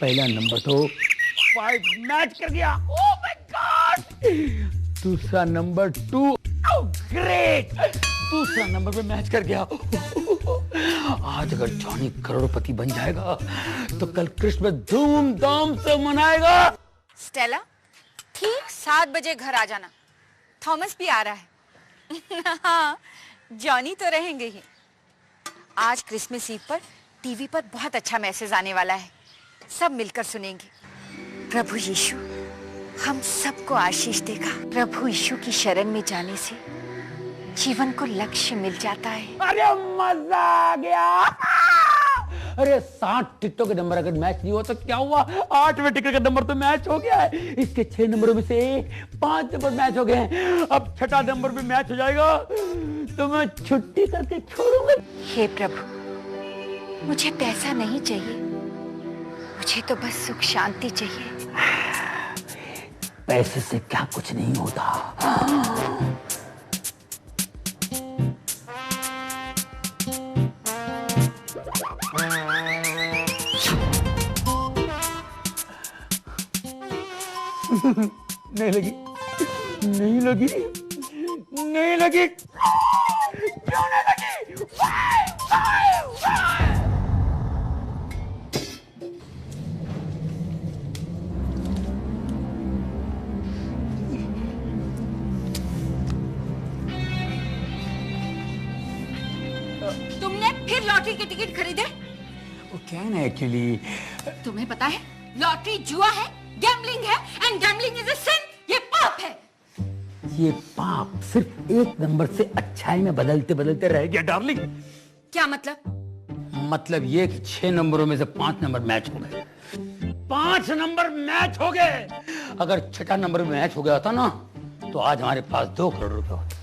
पहला नंबर तो 5 मैच कर गया, ओह माय गॉड। दूसरा नंबर 2, ओह ग्रेट, दूसरा नंबर पे मैच कर गया। आज अगर जॉनी करोड़पति बन जाएगा तो कल क्रिसमस धूमधाम से मनाएगा। स्टेला, ठीक 7 बजे घर आ जाना, थॉमस भी आ रहा है। हाँ, जॉनी तो रहेंगे ही। आज क्रिसमस ईव पर टीवी पर बहुत अच्छा मैसेज आने वाला है, सब मिलकर सुनेंगे। प्रभु यीशु हम सबको आशीष देगा। प्रभु यीशु की शरण में जाने से जीवन को लक्ष्य मिल जाता है। अरे मजा आ गया। अरे 60 टिकटों के नंबर अगर मैच नहीं हुआ तो क्या हुआ, 8वें टिकट का नंबर तो मैच हो गया है। इसके 6 नंबरों में से 5 नंबर मैच हो गए हैं। अब 6ठा नंबर भी मैच हो जाएगा तो मैं छुट्टी करके छोड़ूंगा। हे प्रभु, मुझे पैसा नहीं चाहिए, मुझे तो बस सुख शांति चाहिए। पैसे से क्या कुछ नहीं होता। नहीं लगी, नहीं लगी, नहीं लगी, क्यों नहीं लगी? तुमने फिर लॉटरी के टिकट खरीदे? वो क्या है ना एक्चुअली, तुम्हें पता है लॉटरी जुआ है, गैम्बलिंग है, एंड गैम्बलिंग इज अ सिन, ये पाप है। ये पाप सिर्फ एक नंबर से अच्छाई में बदलते बदलते रह गया डार्लिंग। क्या मतलब? मतलब ये कि 6 नंबरों में से 5 नंबर मैच हो गए। 5 नंबर मैच हो गए। अगर 6ठा नंबर में मैच हो गया था ना तो आज हमारे पास 2 करोड़ रुपए होते।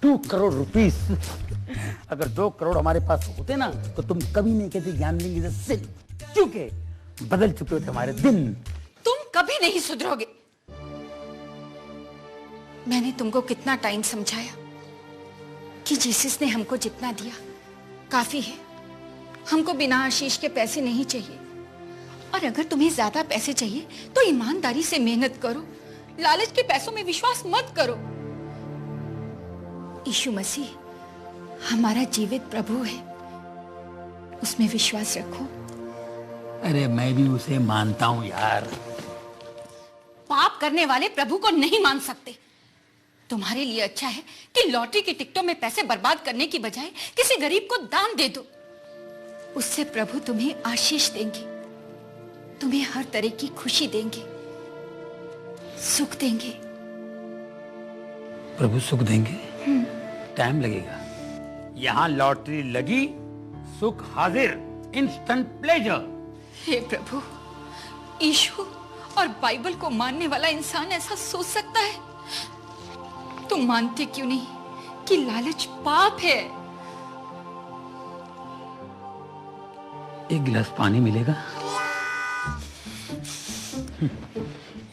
2 करोड़ रुपीस। अगर 2 करोड़ हमारे पास होते ना तो तुम कभी नहीं कहते गैम्बलिंग इज अ सिन, क्योंकि बदल चुके होते हमारे दिन। तुम कभी नहीं सुधरोगे। मैंने तुमको कितना टाइम समझाया कि जीसस ने हमको जितना दिया काफी है, हमको बिना आशीष के पैसे नहीं चाहिए। और अगर तुम्हें ज्यादा पैसे चाहिए तो ईमानदारी से मेहनत करो, लालच के पैसों में विश्वास मत करो। यीशु मसीह हमारा जीवित प्रभु है, उसमें विश्वास रखो। अरे मैं भी उसे मानता हूं यार। पाप करने वाले प्रभु को नहीं मान सकते। तुम्हारे लिए अच्छा है कि लॉटरी की टिकटों में पैसे बर्बाद करने की बजाय किसी गरीब को दान दे दो। उससे प्रभु तुम्हें आशीष देंगे, तुम्हें हर तरह की खुशी देंगे, सुख देंगे। प्रभु सुख देंगे? टाइम लगेगा। यहाँ लॉटरी लगी, सुख हाजिर, इंस्टेंट प्लेजर। हे प्रभु, यीशु और बाइबल को मानने वाला इंसान ऐसा सोच सकता है? तुम मानते क्यों नहीं कि लालच पाप है? एक गिलास पानी मिलेगा?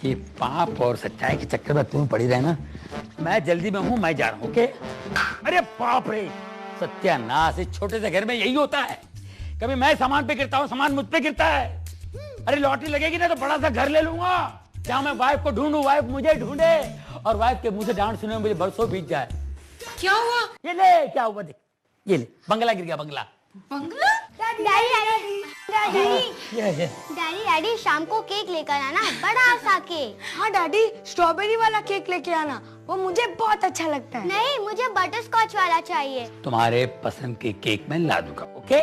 ये पाप और सच्चाई के चक्कर में तुम पड़ी रहना। मैं जल्दी में हूं, मैं जा रहा हूं। ओके? अरे बाप रे, सत्यानाश, इस छोटे से घर में यही होता है। कभी मैं सामान पे गिरता हूँ, सामान मुझ पे गिरता है। अरे लॉटरी लगेगी ना तो बड़ा सा घर ले लूंगा, जहां मैं वाइफ को ढूंढूं, वाइफ मुझे ढूंढे और वाइफ के मुंह से डांट सुने मुझे बरसों बीत जाए। क्या हुआ? ये ले, क्या हुआ देख, ये ले, बंगला गिर गया, बंगला। बंगला? डैडी शाम को केक लेकर आना, बड़ा सा केक। हाँ डैडी, स्ट्रॉबेरी वाला केक लेके आना, वो मुझे बहुत अच्छा लगता है। नहीं, मुझे बटर स्कॉच वाला चाहिए। तुम्हारे पसंद के केक मैं ला दूंगा। ओके?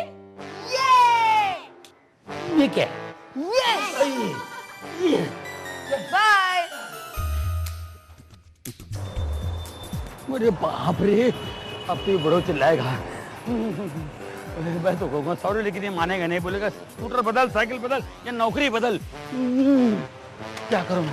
ये क्या है? बाय। अरे बाप रे, अब तो ये बड़ो चिल्लाएगा। मैं तो कहूँगा सॉरी, लेकिन ये मानेगा नहीं, बोलेगा स्कूटर बदल, साइकिल बदल या नौकरी बदल। क्या करूँ?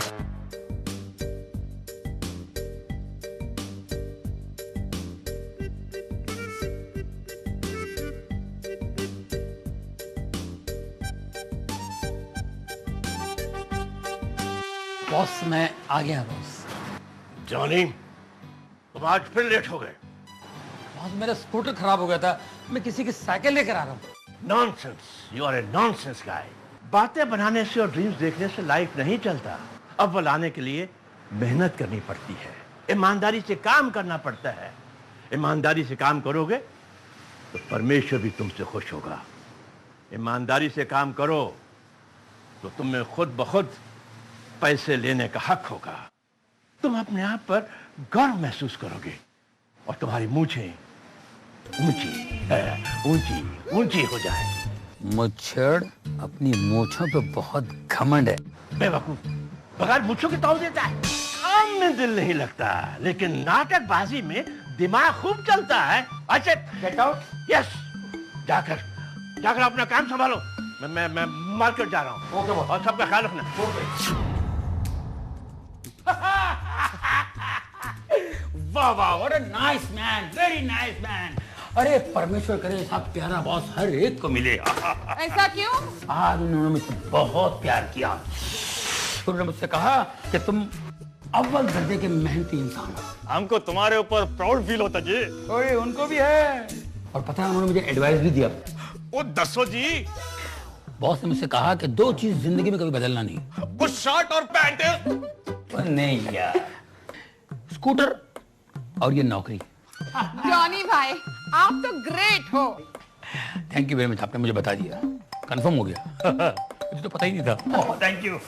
बॉस मैं आ गया बॉस। जॉनी, तुम आज फिर लेट हो गए। बॉस मेरा स्कूटर खराब हो गया था, मैं किसी की साइकिल लेकर आ रहा हूँ। Nonsense, you are a nonsense guy. बातें बनाने से और ड्रीम्स देखने से लाइफ नहीं चलता। अव्वल आने के लिए मेहनत करनी पड़ती है, ईमानदारी से काम करना पड़ता है। ईमानदारी से काम करोगे तो परमेश्वर भी तुमसे खुश होगा। ईमानदारी से काम करो तो तुम्हें खुद ब खुद पैसे लेने का हक होगा। तुम अपने आप पर गर्व महसूस करोगे और तुम्हारी मूछें ऊंची ऊंची हो जाएगी। मुच्छड़ अपनी मूछों पे बहुत घमंड है। बेवकूफ, बगैर मूछों के तौल देता है। काम में दिल नहीं लगता, लेकिन नाटकबाजी में दिमाग खूब चलता है। अच्छा, गेट आउट। यस, जाकर अपना काम संभालो। मैं मार्केट जा रहा हूँ। ओके बॉस, और सबका ख्याल रखना। वाह वाह, what a nice man, very nice man. अरे परमेश्वर करे ऐसा प्यारा बॉस हर एक को मिले। ऐसा क्यों? आज उन्होंने मुझसे बहुत प्यार किया। उन्होंने मुझसे कहा कि तुम अव्वल दर्जे के मेहनती इंसान हो। हमको तुम्हारे ऊपर प्राउड फील होता जी। ओए, उनको भी है। और पता है, उन्होंने मुझे एडवाइस भी दिया। वो दसो जी। बॉस ने मुझसे कहा कि 2 चीज जिंदगी में कभी बदलना नहीं। वो शर्ट और पैंट है। नहीं यार, स्कूटर और ये नौकरी। जॉनी भाई, आप तो ग्रेट हो। थैंक यू वेरी मच, आपने मुझे बता दिया, कंफर्म हो गया। मुझे तो पता ही नहीं था। Thank you.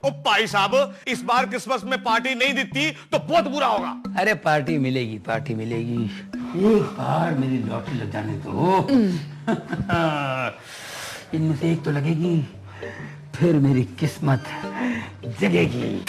ओ भाई साहब, इस बार क्रिसमस में पार्टी नहीं देती तो बहुत बुरा होगा। अरे पार्टी मिलेगी, पार्टी मिलेगी। एक बार मेरी लॉटरी लग जाने दो। इनमें से एक तो लगेगी, फिर मेरी किस्मत जगेगी।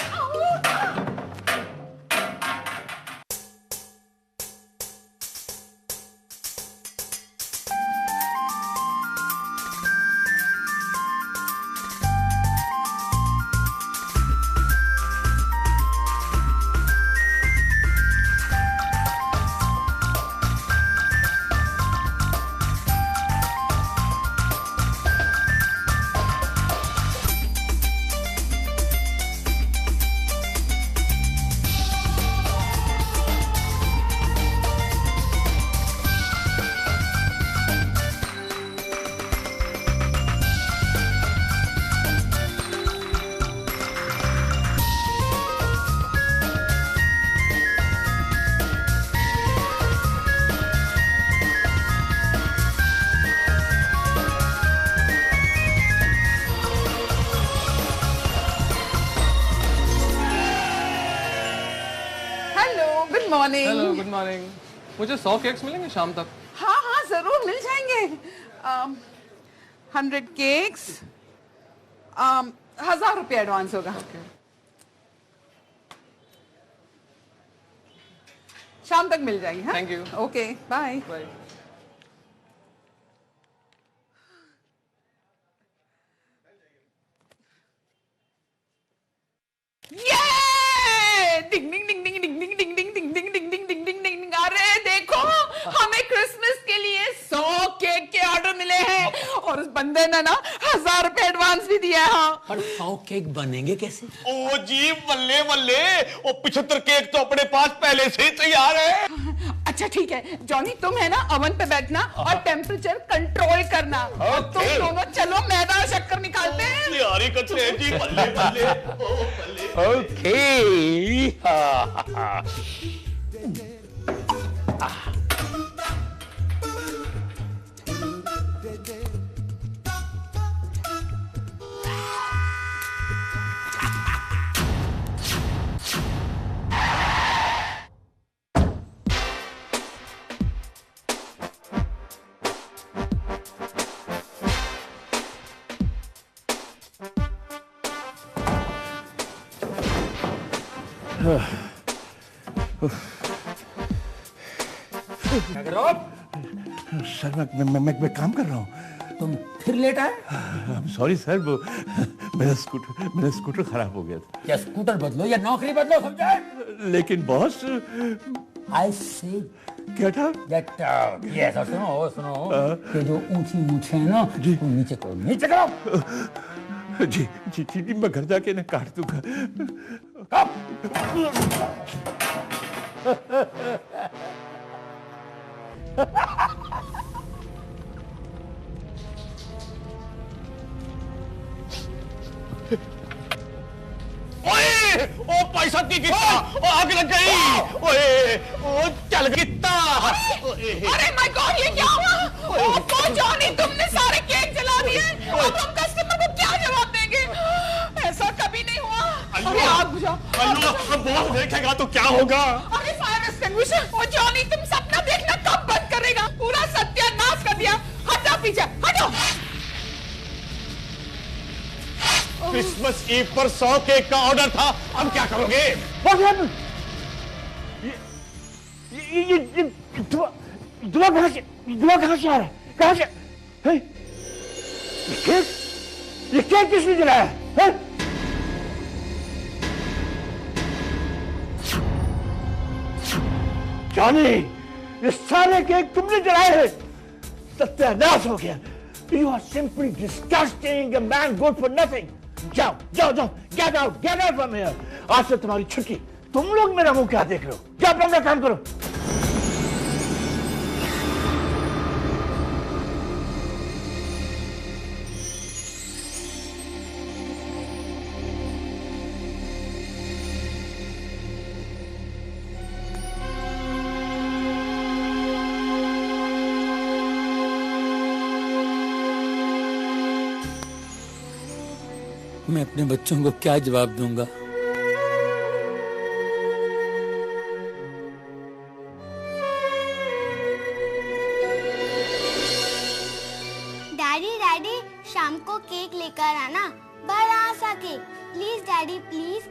मॉर्निंग। Hello, good morning. मुझे 100 केक्स मिलेंगे शाम तक? हाँ हाँ जरूर मिल जाएंगे। 100 केक्स, 1000 रुपये एडवांस होगा। शाम तक मिल जाएंगे। हाँ? Thank you. Okay, bye. Bye. ये डिंग डिंग डिंग डिंग डिंग डिंग डिंग डिंग डिंग डिंग डिंग डिंग डिंग डिंग डिंग डिंग। अरे देखो, हमें क्रिसमस के लिए 100 केक के ऑर्डर मिले हैं और उस बंदे ने ना 1000 रुपए एडवांस भी दिया है। हाँ। पर 100 केक बनेंगे कैसे? ओ जी, बल्ले बल्ले, ओ 75 केक तो अपने पास पहले से ही तैयार है। अच्छा ठीक है जॉनी, तुम है ना ओवन पे बैठना और टेम्परेचर कंट्रोल करना। और तुम दोनों चलो मैदा और शक्कर निकालते हैं। तैयारी करते हैं जी, बल्ले बल्ले, ओ बल्ले। ओके। क्या कर रहे हो आप? सर मैं काम कर रहा हूँ। तुम फिर लेट आए? सॉरी सर, वो मेरा स्कूटर खराब हो गया था। या स्कूटर बदलो या नौकरी बदलो, समझे? लेकिन बॉस, आई से get out. Get out. Yes, और सुनो ये जो ऊंची मूछें है ना, वो नीचे करो, नीचे करो। जी जी जी, मैं घर जाके ना काट दूंगा। गई कितना, आग लग गई। ओए ओ चल कितना। अरे माय गॉड, ये क्या हुआ? ओह जॉनी, तुमने सारे केक जला दिए। अब हम कस्टमर को क्या जवाब देंगे? ऐसा कभी नहीं हुआ। अरे आग बुझा। बॉस देखेगा तो क्या होगा? अरे फायर एक्सटिंग्विशर। ओ जॉनी, तुम सपना देखना कब बंद करेगा? पूरा सत्यानाश कर दिया। हटो पीछे, हटो। क्रिसमस ईव पर 100 केक का ऑर्डर था, अब क्या करोगे? ये दुआ कहाँ से आ रहा है? कहाँ से? ये केक किसने जलाया है? जॉनी, ये सारे केक तुमने जलाए हैं। सत्यानाश हो गया। You are simply disgusting, a man good for nothing. जाओ जाओ जाओ, get out from here. आज से तुम्हारी छुट्टी। तुम लोग मेरा मुंह क्या देख रहे हो? जाओ अपना काम करो। मैं अपने बच्चों को क्या जवाब दूंगा? डैडी डैडी, शाम को केक लेकर आना, बड़ा सा cake, please daddy please.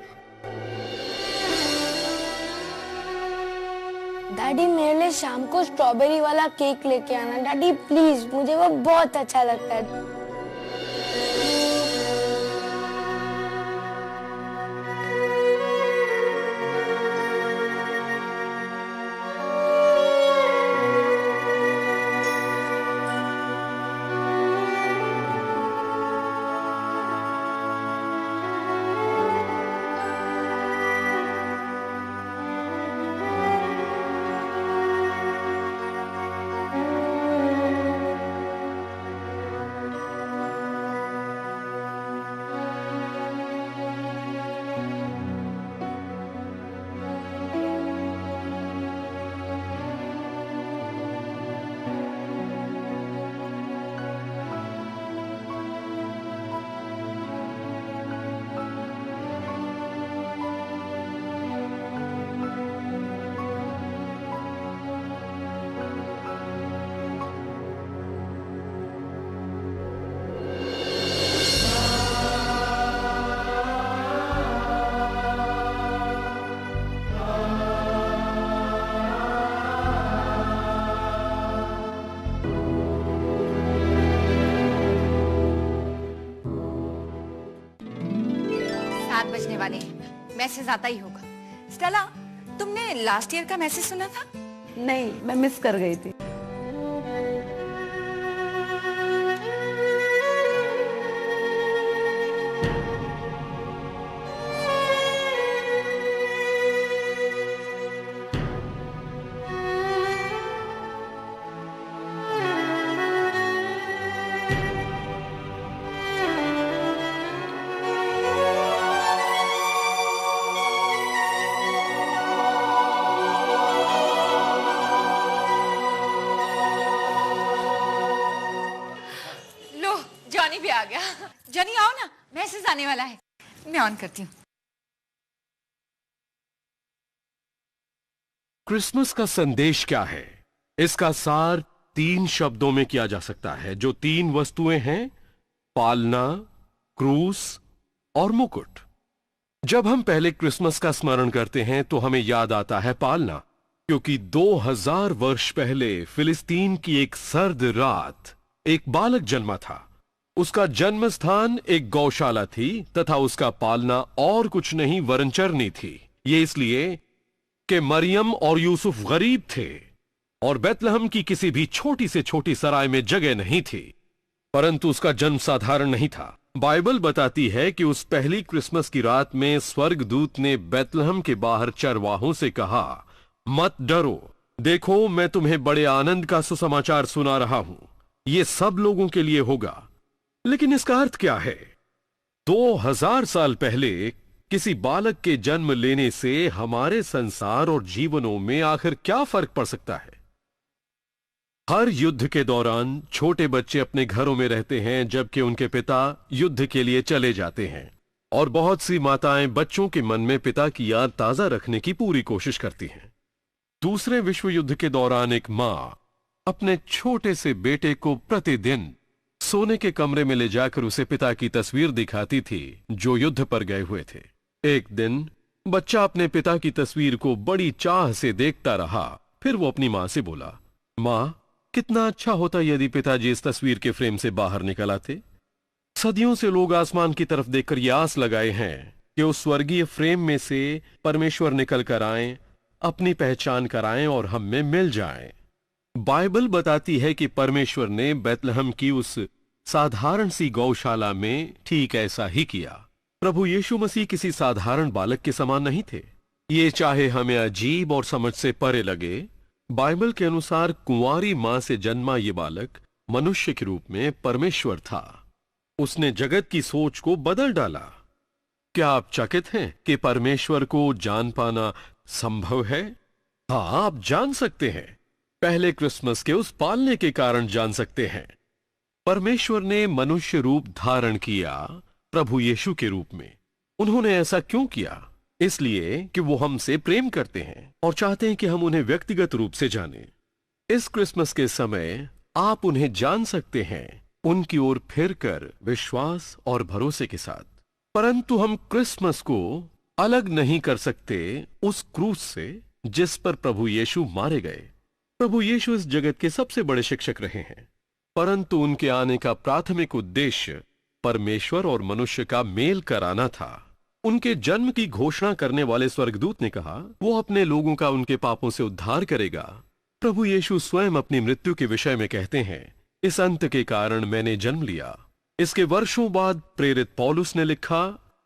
Daddy मेरे लिए शाम को स्ट्रॉबेरी वाला केक लेके आना डैडी प्लीज, मुझे वो बहुत अच्छा लगता है। बजने वाले हैं, मैसेज आता ही होगा। स्टेला, तुमने लास्ट ईयर का मैसेज सुना था? नहीं, मैं मिस कर गई थी। जॉनी भी आ गया। जॉनी आओ ना, मैसेज आने वाला है। मैं ऑन करती हूँ। क्रिसमस का संदेश क्या है? इसका सार 3 शब्दों में किया जा सकता है। जो 3 वस्तुएं हैं, पालना, क्रूस और मुकुट। जब हम पहले क्रिसमस का स्मरण करते हैं तो हमें याद आता है पालना, क्योंकि 2000 वर्ष पहले फिलिस्तीन की एक सर्द रात एक बालक जन्मा था। उसका जन्म स्थान एक गौशाला थी तथा उसका पालना और कुछ नहीं वरन चरनी थी। ये इसलिए कि मरियम और यूसुफ गरीब थे और बेतलहम की किसी भी छोटी से छोटी सराय में जगह नहीं थी। परंतु उसका जन्म साधारण नहीं था। बाइबल बताती है कि उस पहली क्रिसमस की रात में स्वर्गदूत ने बेतलहम के बाहर चरवाहों से कहा, मत डरो, देखो मैं तुम्हें बड़े आनंद का सुसमाचार सुना रहा हूं। ये सब लोगों के लिए होगा। लेकिन इसका अर्थ क्या है? 2000 साल पहले किसी बालक के जन्म लेने से हमारे संसार और जीवनों में आखिर क्या फर्क पड़ सकता है? हर युद्ध के दौरान छोटे बच्चे अपने घरों में रहते हैं जबकि उनके पिता युद्ध के लिए चले जाते हैं, और बहुत सी माताएं बच्चों के मन में पिता की याद ताजा रखने की पूरी कोशिश करती हैं। दूसरे विश्व युद्ध के दौरान एक मां अपने छोटे से बेटे को प्रतिदिन सोने के कमरे में ले जाकर उसे पिता की तस्वीर दिखाती थी जो युद्ध पर गए हुए थे। एक दिन बच्चा अपने पिता की तस्वीर को बड़ी चाह से देखता रहा। फिर वो अपनी मां से बोला, मां, कितना अच्छा होता यदि पिताजी इस तस्वीर के फ्रेम से बाहर निकल आते। सदियों से लोग आसमान की तरफ देखकर यह आस लगाए हैं कि उस स्वर्गीय फ्रेम में से परमेश्वर निकल कर आए, अपनी पहचान कराएं और हम में मिल जाएं। बाइबल बताती है कि परमेश्वर ने बैतलहम की उस साधारण सी गौशाला में ठीक ऐसा ही किया। प्रभु यीशु मसीह किसी साधारण बालक के समान नहीं थे। ये चाहे हमें अजीब और समझ से परे लगे, बाइबल के अनुसार कुंवारी मां से जन्मा ये बालक मनुष्य के रूप में परमेश्वर था। उसने जगत की सोच को बदल डाला। क्या आप चकित हैं कि परमेश्वर को जान पाना संभव है? हाँ, आप जान सकते हैं। पहले क्रिसमस के उस पालने के कारण जान सकते हैं। परमेश्वर ने मनुष्य रूप धारण किया प्रभु यीशु के रूप में। उन्होंने ऐसा क्यों किया? इसलिए कि वो हमसे प्रेम करते हैं और चाहते हैं कि हम उन्हें व्यक्तिगत रूप से जानें। इस क्रिसमस के समय आप उन्हें जान सकते हैं, उनकी ओर फिरकर विश्वास और भरोसे के साथ। परंतु हम क्रिसमस को अलग नहीं कर सकते उस क्रूस से जिस पर प्रभु यीशु मारे गए। प्रभु यीशु इस जगत के सबसे बड़े शिक्षक रहे हैं, परंतु उनके आने का प्राथमिक उद्देश्य परमेश्वर और मनुष्य का मेल कराना था। उनके जन्म की घोषणा करने वाले स्वर्गदूत ने कहा, वो अपने लोगों का उनके पापों से उद्धार करेगा। प्रभु यीशु स्वयं अपनी मृत्यु के विषय में कहते हैं, इस अंत के कारण मैंने जन्म लिया। इसके वर्षों बाद प्रेरित पौलुस ने लिखा,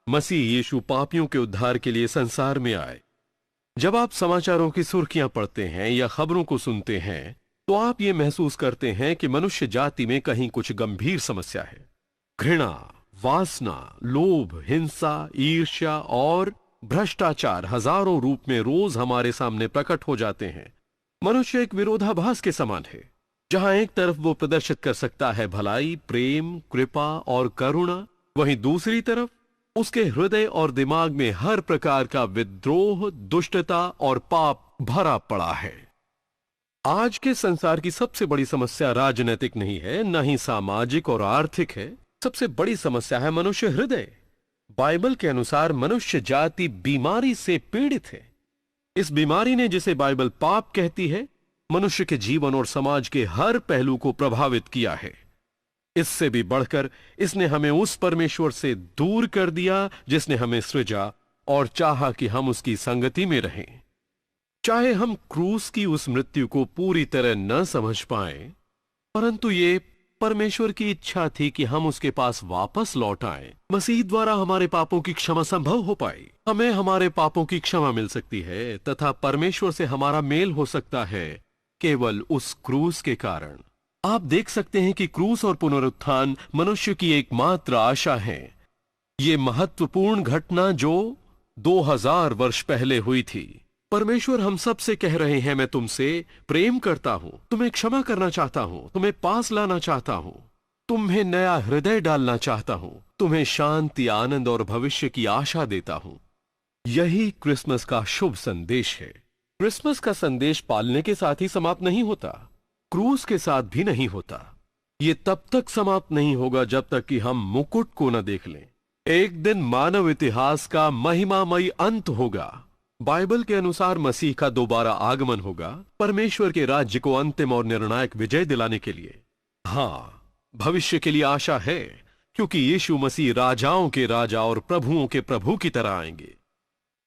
मसीह यीशु पापियों के उद्धार के लिए संसार में आए। जब आप समाचारों की सुर्खियां पढ़ते हैं या खबरों को सुनते हैं तो आप ये महसूस करते हैं कि मनुष्य जाति में कहीं कुछ गंभीर समस्या है। घृणा, वासना, लोभ, हिंसा, ईर्ष्या और भ्रष्टाचार हजारों रूप में रोज हमारे सामने प्रकट हो जाते हैं। मनुष्य एक विरोधाभास के समान है, जहां एक तरफ वो प्रदर्शित कर सकता है भलाई, प्रेम, कृपा और करुणा, वहीं दूसरी तरफ उसके हृदय और दिमाग में हर प्रकार का विद्रोह, दुष्टता और पाप भरा पड़ा है। आज के संसार की सबसे बड़ी समस्या राजनीतिक नहीं है, न ही सामाजिक और आर्थिक है। सबसे बड़ी समस्या है मनुष्य हृदय। बाइबल के अनुसार मनुष्य जाति बीमारी से पीड़ित है। इस बीमारी ने, जिसे बाइबल पाप कहती है, मनुष्य के जीवन और समाज के हर पहलू को प्रभावित किया है। इससे भी बढ़कर इसने हमें उस परमेश्वर से दूर कर दिया जिसने हमें सृजा और चाहा कि हम उसकी संगति में रहें। चाहे हम क्रूस की उस मृत्यु को पूरी तरह न समझ पाएं, परंतु ये परमेश्वर की इच्छा थी कि हम उसके पास वापस लौट आएं। मसीह द्वारा हमारे पापों की क्षमा संभव हो पाई। हमें हमारे पापों की क्षमा मिल सकती है तथा परमेश्वर से हमारा मेल हो सकता है केवल उस क्रूस के कारण। आप देख सकते हैं कि क्रूस और पुनरुत्थान मनुष्य की एकमात्र आशा है। ये महत्वपूर्ण घटना जो 2000 वर्ष पहले हुई थी। परमेश्वर हम सब से कह रहे हैं, मैं तुमसे प्रेम करता हूं, तुम्हें क्षमा करना चाहता हूं, तुम्हें पास लाना चाहता हूं, तुम्हें नया हृदय डालना चाहता हूं, तुम्हें शांति, आनंद और भविष्य की आशा देता हूं। यही क्रिसमस का शुभ संदेश है। क्रिसमस का संदेश पालने के साथ ही समाप्त नहीं होता, क्रूस के साथ भी नहीं होता। ये तब तक समाप्त नहीं होगा जब तक कि हम मुकुट को न देख लें। एक दिन मानव इतिहास का महिमामयी अंत होगा। बाइबल के अनुसार मसीह का दोबारा आगमन होगा, परमेश्वर के राज्य को अंतिम और निर्णायक विजय दिलाने के लिए। हाँ, भविष्य के लिए आशा है, क्योंकि यीशु मसीह राजाओं के राजा और प्रभुओं के प्रभु की तरह आएंगे।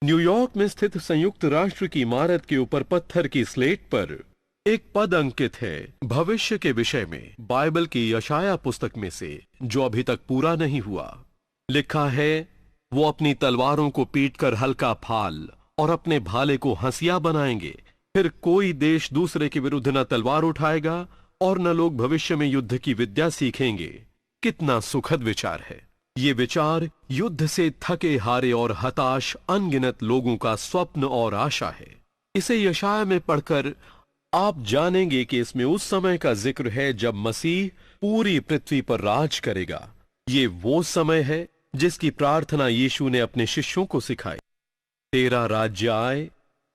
न्यूयॉर्क में स्थित संयुक्त राष्ट्र की इमारत के ऊपर पत्थर की स्लेट पर एक पद अंकित है भविष्य के विषय में, बाइबल की यशाया पुस्तक में से, जो अभी तक पूरा नहीं हुआ। लिखा है, वो अपनी तलवारों को पीटकर हल्का फाल और अपने भाले को हंसिया बनाएंगे। फिर कोई देश दूसरे के विरुद्ध न तलवार उठाएगा और न लोग भविष्य में युद्ध की विद्या सीखेंगे। कितना सुखद विचार है। ये विचार युद्ध से थके हारे और हताश अनगिनत लोगों का स्वप्न और आशा है। इसे यशाया में पढ़कर आप जानेंगे कि इसमें उस समय का जिक्र है जब मसीह पूरी पृथ्वी पर राज करेगा। ये वो समय है जिसकी प्रार्थना यीशु ने अपने शिष्यों को सिखाई। तेरा राज्य आए,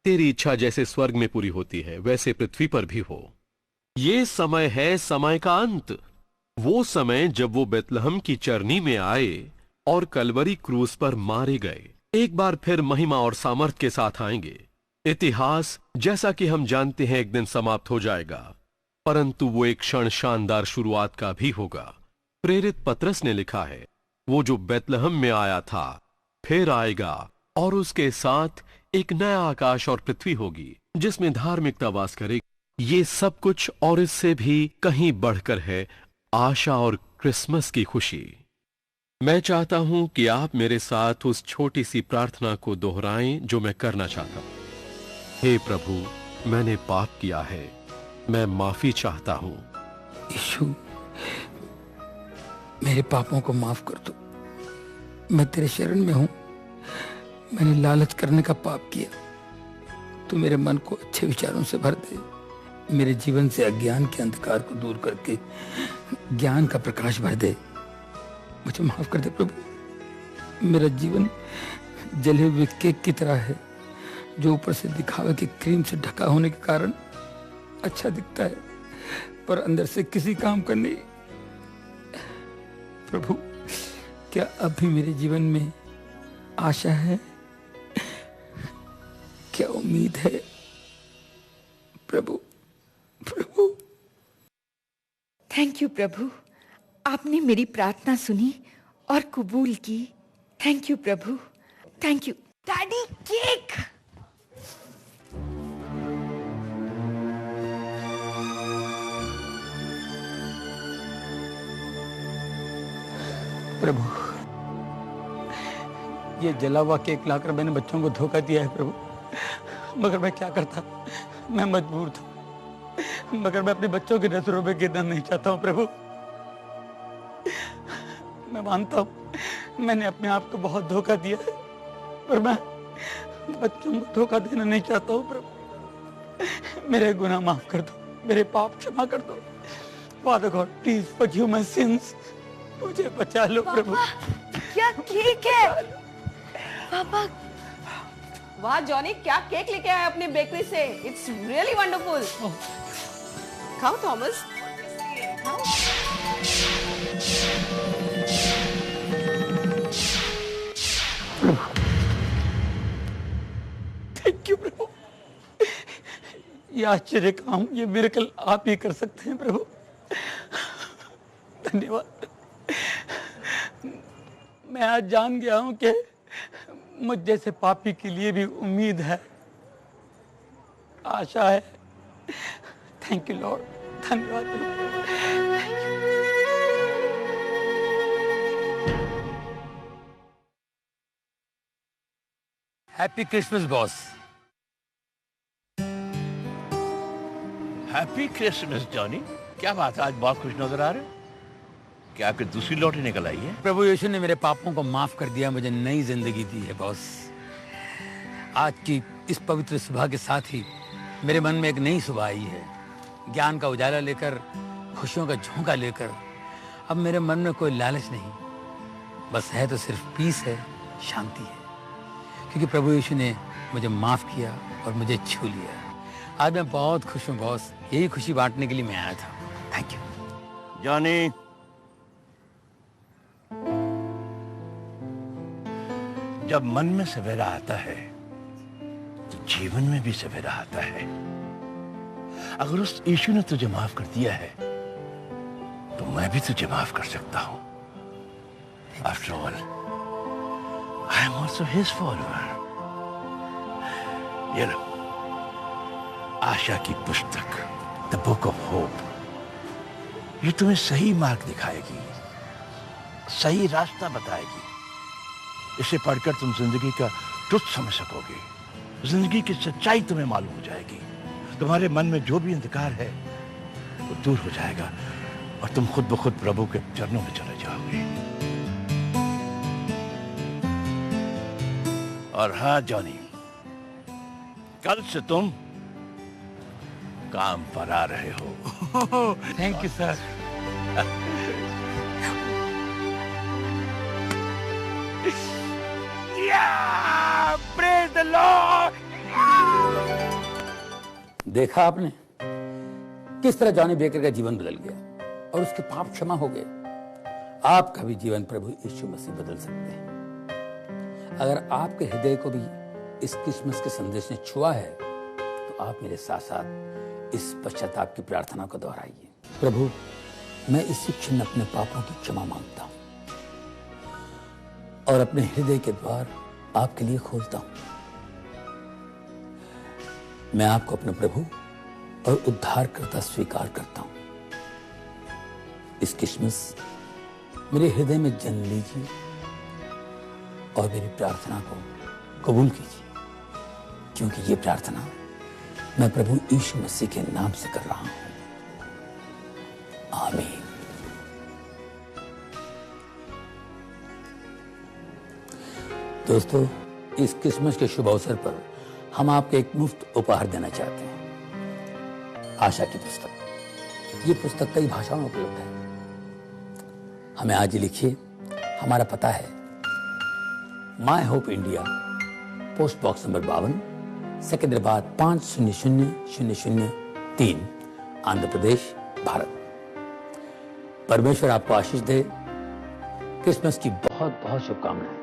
तेरी इच्छा जैसे स्वर्ग में पूरी होती है वैसे पृथ्वी पर भी हो। ये समय है समय का अंत, वो समय जब वो बेतलहम की चरनी में आए और कलवरी क्रूस पर मारे गए। एक बार फिर महिमा और सामर्थ के साथ आएंगे। इतिहास जैसा कि हम जानते हैं एक दिन समाप्त हो जाएगा, परंतु वो एक क्षण शानदार शुरुआत का भी होगा। प्रेरित पतरस ने लिखा है, वो जो बेतलहम में आया था फिर आएगा और उसके साथ एक नया आकाश और पृथ्वी होगी जिसमें धार्मिकता वास करेगी। ये सब कुछ और इससे भी कहीं बढ़कर है आशा और क्रिसमस की खुशी। मैं चाहता हूं कि आप मेरे साथ उस छोटी सी प्रार्थना को दोहराएं जो मैं करना चाहता हूं। हे प्रभु, मैंने पाप किया है, मैं माफी चाहता हूं। यीशु, मेरे पापों को माफ कर दो। मैं तेरे शरण में हूं। मैंने लालच करने का पाप किया। तू मेरे मन को अच्छे विचारों से भर दे। मेरे जीवन से अज्ञान के अंधकार को दूर करके ज्ञान का प्रकाश भर दे। मुझे माफ कर दे प्रभु। मेरा जीवन जले हुए केक की तरह है जो ऊपर से दिखावे की क्रीम से ढका होने के कारण अच्छा दिखता है पर अंदर से किसी काम का नहीं। प्रभु, क्या अब भी मेरे जीवन में आशा है? क्या उम्मीद है? प्रभु, प्रभु। थैंक यू प्रभु, आपने मेरी प्रार्थना सुनी और कबूल की। थैंक यू प्रभु, थैंक यू। Daddy, cake. प्रभु, ये जला हुआ केक लाकर मैंने बच्चों को धोखा दिया है प्रभु, मगर मैं क्या करता, मैं मजबूर था, मगर मैं अपने बच्चों की नजरों में गिरना नहीं चाहता हूँ प्रभु। मैं मानता हूँ मैंने अपने आप को बहुत धोखा दिया है, पर मैं बच्चों को धोखा देना नहीं चाहता हूँ प्रभु। मेरे गुनाह माफ कर दो, मेरे पाप क्षमा कर दो। Father God, please forgive my since. मुझे बचा लो प्रभु। क्या केक है पापा? वाह जॉनी, क्या केक लेके आए अपनी बेकरी से। It's really wonderful. खाओ थॉमस। थैंक यू प्रभु। ये आश्चर्य काम, ये मिरेकल आप ही कर सकते हैं प्रभु। धन्यवाद। मैं आज जान गया हूं कि मुझ जैसे पापी के लिए भी उम्मीद है, आशा है। Thank you lord. धन्यवाद प्रभु। Happy Christmas boss. Happy Christmas Johnny. क्या बात है, आज बहुत खुश नजर आ रहे हो। क्या आपकी दूसरी लॉटरी निकल आई है? प्रभु यीशु ने मेरे पापों को माफ कर दिया, मुझे नई जिंदगी दी है बॉस। आज की इस पवित्र सुबह के साथ ही मेरे मन में एक नई सुबह आई है, ज्ञान का उजाला लेकर, खुशियों का झोंका लेकर। अब मेरे मन में कोई लालच नहीं, बस है तो सिर्फ पीस है, शांति है, क्योंकि प्रभु यीशु ने मुझे माफ किया और मुझे छू लिया। आज मैं बहुत खुश हूँ बॉस। यही खुशी बांटने के लिए मैं आया था। Thank you Johnny. जब मन में सवेरा आता है तो जीवन में भी सवेरा आता है। अगर उस यीशु ने तुझे माफ कर दिया है तो मैं भी तुझे माफ कर सकता हूं। After all I am also his follower. ये लो, आशा की पुस्तक, द बुक ऑफ होप। ये तुम्हें सही मार्ग दिखाएगी, सही रास्ता बताएगी। इसे पढ़कर तुम जिंदगी का ट्रुथ समझ सकोगे, जिंदगी की सच्चाई तुम्हें मालूम हो जाएगी। तुम्हारे मन में जो भी अंधकार है वो दूर हो जाएगा और तुम खुद ब खुद प्रभु के चरणों में चले जाओगे। और हाँ जॉनी, कल से तुम काम पर आ रहे हो। Thank you sir. Praise the Lord. देखा आपने किस तरह जॉनी बेकर का जीवन बदल गया और उसके पाप क्षमा हो गए। आपका भी जीवन प्रभु यीशु मसीह बदल सकते हैं। अगर आपके हृदय को भी इस क्रिसमस के संदेश ने छुआ है तो आप मेरे साथ साथ इस पश्चाताप की प्रार्थना को दोहराइए। प्रभु, मैं इसी क्षण अपने पापों की क्षमा मांगता हूं और अपने हृदय के द्वार आपके लिए खोलता हूं। मैं आपको अपने प्रभु और उद्धारकर्ता स्वीकार करता हूं। इस क्रिसमस मेरे हृदय में जन्म लीजिए और मेरी प्रार्थना को कबूल कीजिए, क्योंकि ये प्रार्थना मैं प्रभु यीशु मसीह के नाम से कर रहा हूं। आमीन। दोस्तों, इस क्रिसमस के शुभ अवसर पर हम आपको एक मुफ्त उपहार देना चाहते हैं, आशा की पुस्तक। ये पुस्तक कई भाषाओं में उपलब्ध है। हमें आज ही लिखिए। हमारा पता है My Hope India, post box number 52, Secunderabad 500003, Andhra Pradesh, Bharat. परमेश्वर आपको आशीष दे। क्रिसमस की बहुत बहुत शुभकामनाएं।